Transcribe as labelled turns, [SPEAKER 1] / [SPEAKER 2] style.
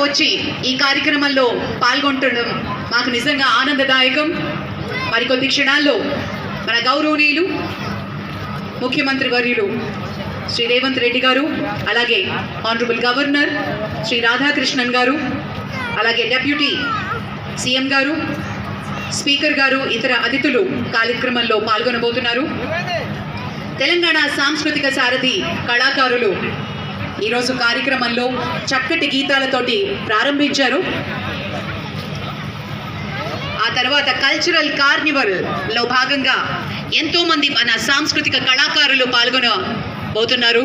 [SPEAKER 1] వచ్చి ఈ కార్యక్రమంలో పాల్గొంటడం మాకు నిజంగా ఆనందదాయకం. మరికొద్ది క్షణాల్లో మన గౌరవనీయులు ముఖ్యమంత్రి వర్యులు శ్రీ రేవంత్ రెడ్డి గారు, అలాగే ఆనరబుల్ గవర్నర్ శ్రీ రాధాకృష్ణన్ గారు, అలాగే డెప్యూటీ సీఎం గారు, స్పీకర్ గారు, ఇతర అతిథులు కార్యక్రమంలో పాల్గొనబోతున్నారు. తెలంగాణ సాంస్కృతిక సారథి కళాకారులు ఈరోజు కార్యక్రమంలో చక్కటి గీతాలతోటి ప్రారంభించారు. ఆ తర్వాత కల్చరల్ కార్నివల్లో భాగంగా ఎంతోమంది మన సాంస్కృతిక కళాకారులు పాల్గొనబోతున్నారు.